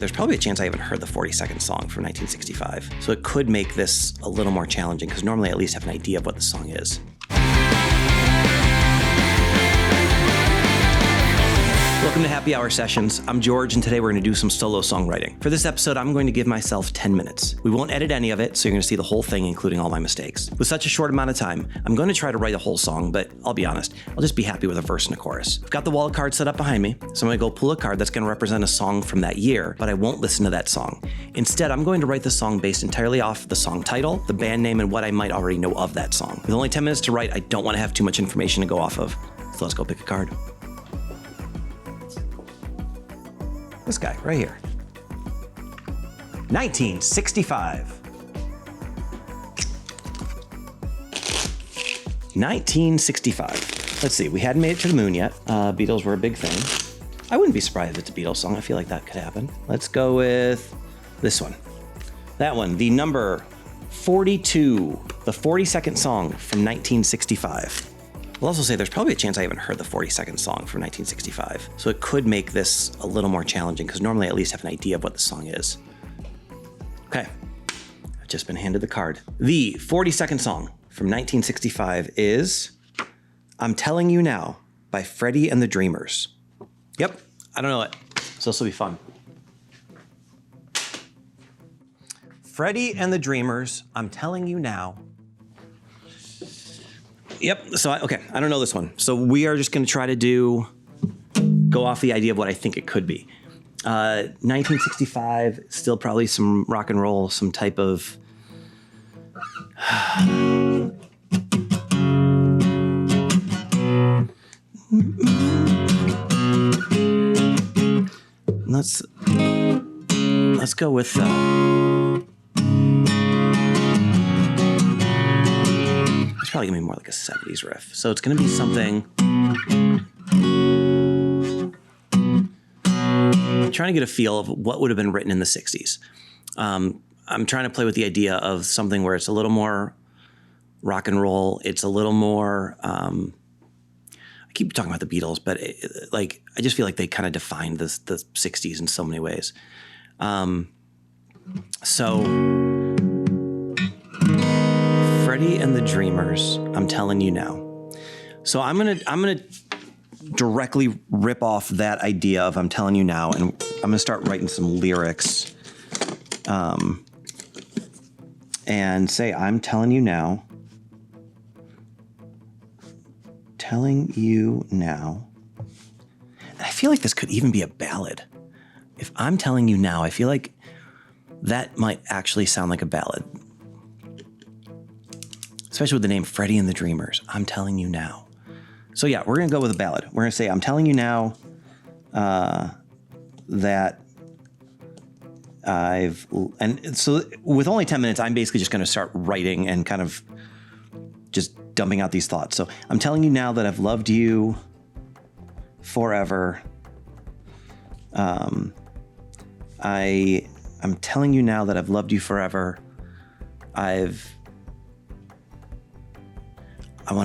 There's probably a chance I haven't heard the 40-second song from 1965, so it could make this a little more challenging because normally I at least have an idea of what the song is. Welcome to Happy Hour Sessions. I'm George, and today we're going to do some solo songwriting. For this episode, I'm going to give myself 10 minutes. We won't edit any of it, so you're going to see the whole thing, including all my mistakes. With such a short amount of time, I'm going to try to write a whole song, but I'll be honest, I'll just be happy with a verse and a chorus. I've got the wall of cards set up behind me, so I'm going to go pull a card that's going to represent a song from that year, but I won't listen to that song. Instead, I'm going to write the song based entirely off the song title, the band name, and what I might already know of that song. With only 10 minutes to write, I don't want to have too much information to go off of, so let's go pick a card. This guy right here. 1965. 1965. Let's see, we hadn't made it to the moon yet. Beatles were a big thing. I wouldn't be surprised if it's a Beatles song. I feel like that could happen. Let's go with this one. That one, the number 42, the 40-second song from 1965. I'll also say there's probably a chance I haven't heard the 40-second song from 1965, so it could make this a little more challenging because normally I at least have an idea of what the song is. Okay, I've just been handed the card. The 40-second song from 1965 is I'm Telling You Now by Freddie and the Dreamers. Yep, I don't know it, so this will be fun. Freddie and the Dreamers, I'm Telling You Now. Yep, so I don't know this one. So we are just gonna try to go off the idea of what I think it could be. 1965, still probably some rock and roll, some type of... Let's go with... It's probably gonna be more like a 70s riff. So it's gonna be something. I'm trying to get a feel of what would have been written in the 60s. I'm trying to play with the idea of something where it's a little more rock and roll. It's a little more, I keep talking about the Beatles, but I just feel like they kind of defined the 60s in so many ways. Freddie and the Dreamers, I'm Telling You Now. So I'm gonna directly rip off that idea of I'm telling you now, and I'm gonna start writing some lyrics, and say I'm telling you now, telling you now. And I feel like this could even be a ballad. If I'm telling you now, I feel like that might actually sound like a ballad. Especially with the name Freddie and the Dreamers. I'm telling you now. So yeah, we're gonna go with a ballad. We're gonna say, I'm telling you now that and so with only 10 minutes, I'm basically just gonna start writing and kind of just dumping out these thoughts. So I'm telling you now that I've loved you forever. I'm telling you now that I've loved you forever. I'm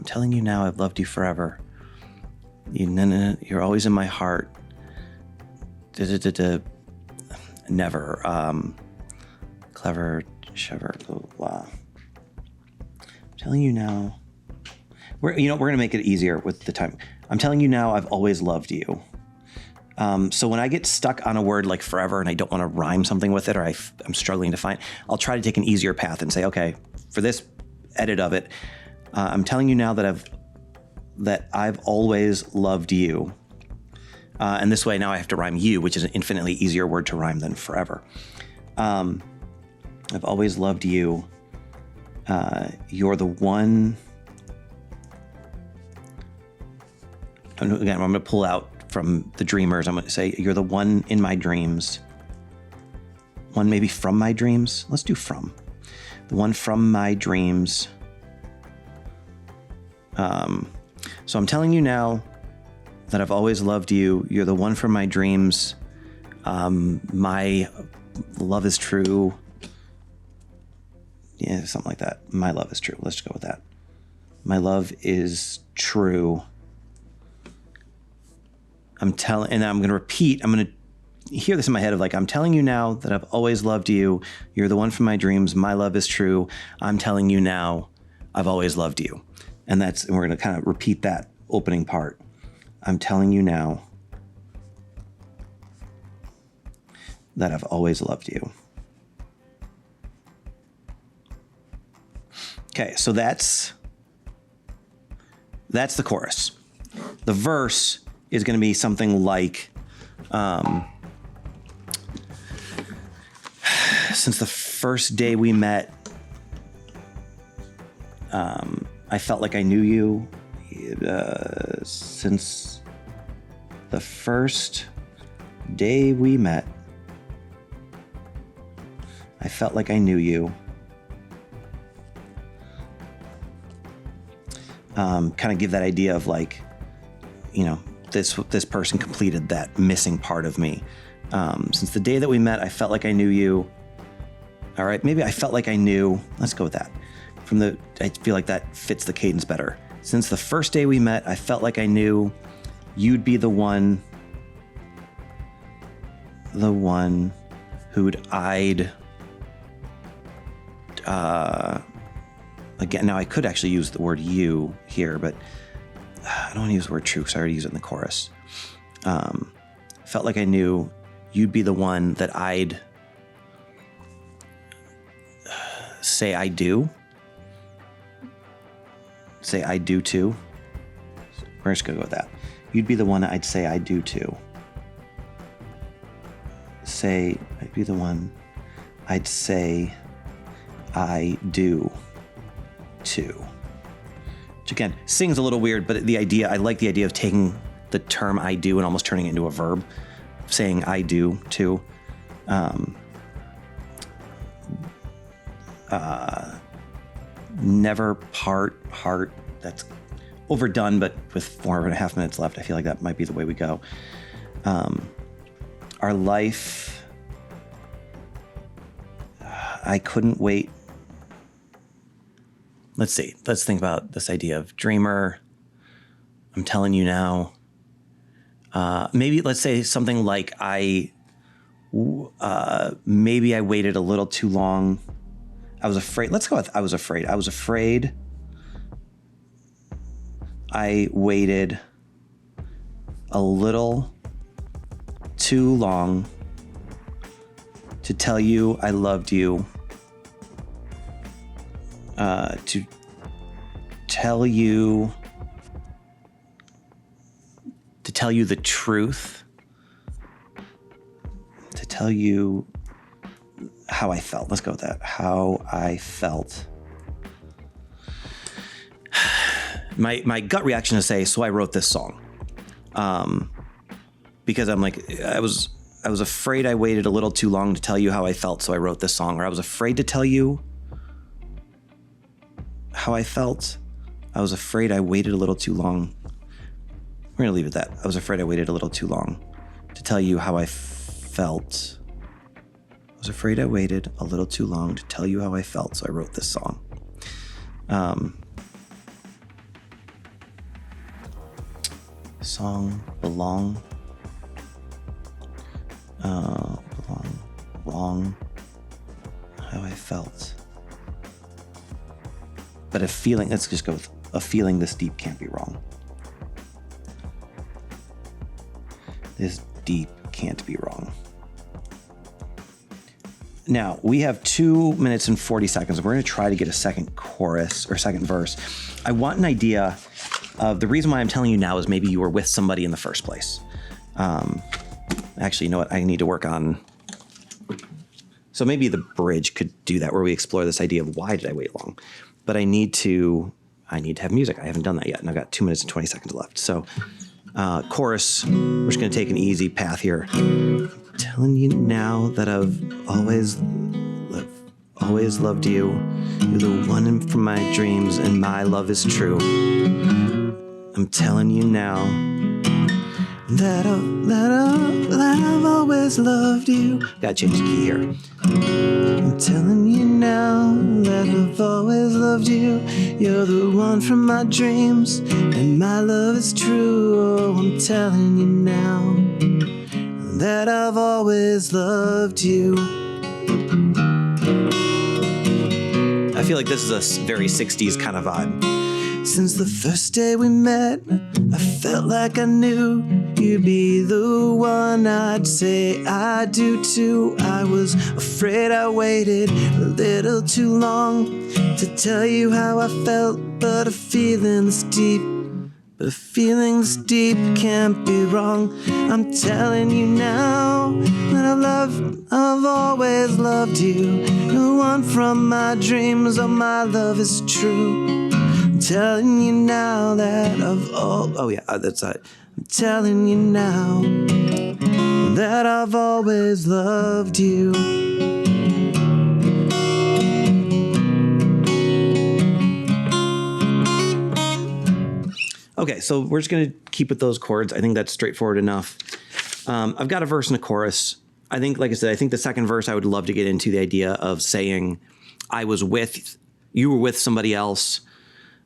telling you now I've loved you forever. You're always in my heart. Never. Clever, shiver, blah, blah. I'm telling you now. We're gonna make it easier with the time. I'm telling you now I've always loved you. So when I get stuck on a word like forever and I don't want to rhyme something with it, or I'm struggling to find, I'll try to take an easier path and say, okay, for this edit of it, I'm telling you now that I've always loved you. And this way now I have to rhyme you, which is an infinitely easier word to rhyme than forever. I've always loved you. You're the one. Again, I'm going to pull out from the Dreamers. I'm going to say, you're the one in my dreams. One maybe from my dreams. Let's do from. The one from my dreams. So I'm telling you now that I've always loved you. You're the one from my dreams. My love is true. Yeah, something like that. My love is true. Let's just go with that. My love is true. and I'm going to repeat, I'm going to hear this in my head of like, I'm telling you now that I've always loved you. You're the one from my dreams. My love is true. I'm telling you now, I've always loved you. And we're going to kind of repeat that opening part. I'm telling you now that I've always loved you. Okay, so that's the chorus. The verse is going to be something like, since the first day we met, I felt like I knew you. Since the first day we met, I felt like I knew you. Kind of give that idea of like, you know, this person completed that missing part of me. Since the day that we met, I felt like I knew you. All right, maybe I felt like I knew. Let's go with that. I feel like that fits the cadence better. Since the first day we met, I felt like I knew you'd be the one who'd eyed. Again, now I could actually use the word you here, but I don't want to use the word true because I already used it in the chorus. Felt like I knew you'd be the one that I'd say I do. Say I do too. We're just gonna go with that. You'd be the one I'd say I do too. Say I'd be the one I'd say I do too. Which again, sings a little weird, but I like the idea of taking the term I do and almost turning it into a verb, saying I do too. Never part, heart. That's overdone, but with 4.5 minutes left, I feel like that might be the way we go. Our life, I couldn't wait. Let's see. Let's think about this idea of dreamer. I'm telling you now. Maybe let's say something like maybe I waited a little too long. I was afraid. Let's go with I was afraid. I was afraid. I waited a little too long to tell you I loved you. To tell you the truth. To tell you how I felt. Let's go with that. How I felt. My gut reaction is to say, so I wrote this song. Because I'm like, I was afraid I waited a little too long to tell you how I felt, so I wrote this song. Or I was afraid to tell you how I felt. I was afraid I waited a little too long. We're going to leave it at that. I was afraid I waited a little too long to tell you how I felt. I was afraid I waited a little too long to tell you how I felt, so I wrote this song. Song belong. Wrong. How I felt. But a feeling, let's just go with a feeling this deep can't be wrong. This deep can't be wrong. Now, we have 2 minutes and 40 seconds. We're going to try to get a second chorus or second verse. I want an idea of the reason why I'm telling you now is maybe you were with somebody in the first place. Actually, you know what? I need to work on. So maybe the bridge could do that, where we explore this idea of why did I wait long? But I need to have music. I haven't done that yet, and I've got 2 minutes and 20 seconds left. So chorus, we're just going to take an easy path here. Telling you now that I've always loved you. You're the one from my dreams, and my love is true. I'm telling you now that I've always always loved you. Gotta change the key here. I'm telling you now that I've always loved you. You're the one from my dreams, and my love is true. Oh, I'm telling you now that I've always loved you. I feel like this is a very 60s kind of vibe. Since the first day we met, I felt like I knew you'd be the one. I'd say I do too. I was afraid I waited a little too long to tell you how I felt, but a feeling this deep can't be wrong. I'm telling you now that I've always loved you. You're one from my dreams, oh my love is true. I'm telling you now that I'm telling you now that I've always loved you. Okay, so we're just gonna keep with those chords. I think that's straightforward enough. I've got a verse and a chorus. I think, like I said, I think the second verse I would love to get into the idea of saying you were with somebody else,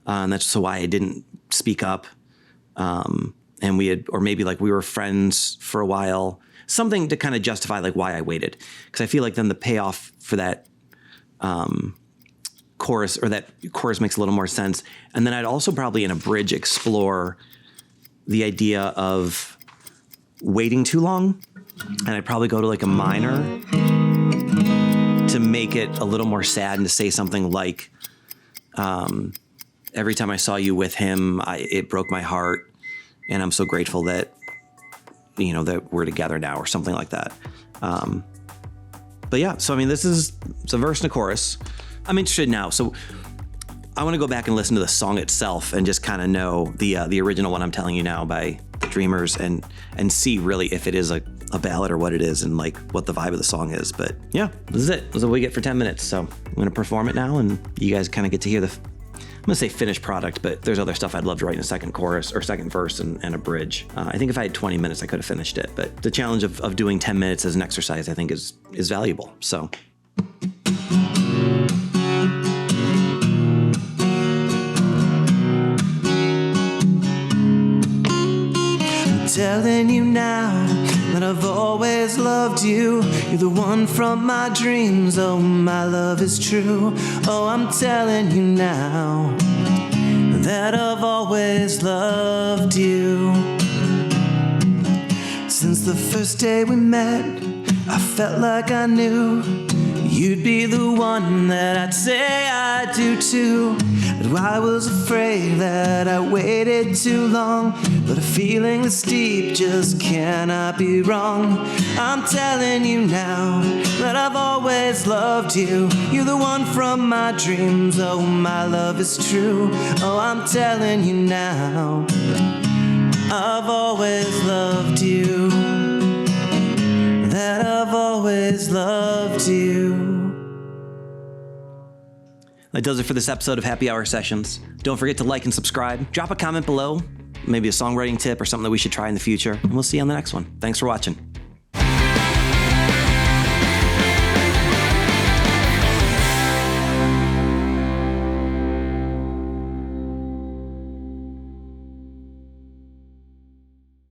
and that's why I didn't speak up. And maybe like we were friends for a while, something to kind of justify like why I waited. Because I feel like then the payoff for that chorus makes a little more sense. And then I'd also probably in a bridge explore the idea of waiting too long. And I'd probably go to like a minor to make it a little more sad and to say something like, every time I saw you with him, it broke my heart. And I'm so grateful that, that we're together now, or something like that. But yeah, so I mean, it's a verse and a chorus. I'm interested now. So I want to go back and listen to the song itself and just kind of know the original one I'm telling you now by the Dreamers and see really if it is a ballad or what it is and like what the vibe of the song is. But yeah, this is it. This is what we get for 10 minutes. So I'm going to perform it now and you guys kind of get to hear I'm going to say finished product, but there's other stuff I'd love to write in a second chorus or second verse and a bridge. I think if I had 20 minutes, I could have finished it. But the challenge of doing 10 minutes as an exercise, I think is valuable. So. I'm telling you now that I've always loved you. You're the one from my dreams. Oh, my love is true. Oh, I'm telling you now that I've always loved you. Since the first day we met, I felt like I knew you'd be the one that I'd say I do too. But I was afraid that I waited too long, but a feeling this deep just cannot be wrong. I'm telling you now that I've always loved you. You're the one from my dreams. Oh, my love is true. Oh, I'm telling you now I've always loved you. That I've always loved you. That does it for this episode of Happy Hour Sessions. Don't forget to like and subscribe. Drop a comment below, maybe a songwriting tip or something that we should try in the future, and we'll see you on the next one. Thanks for watching.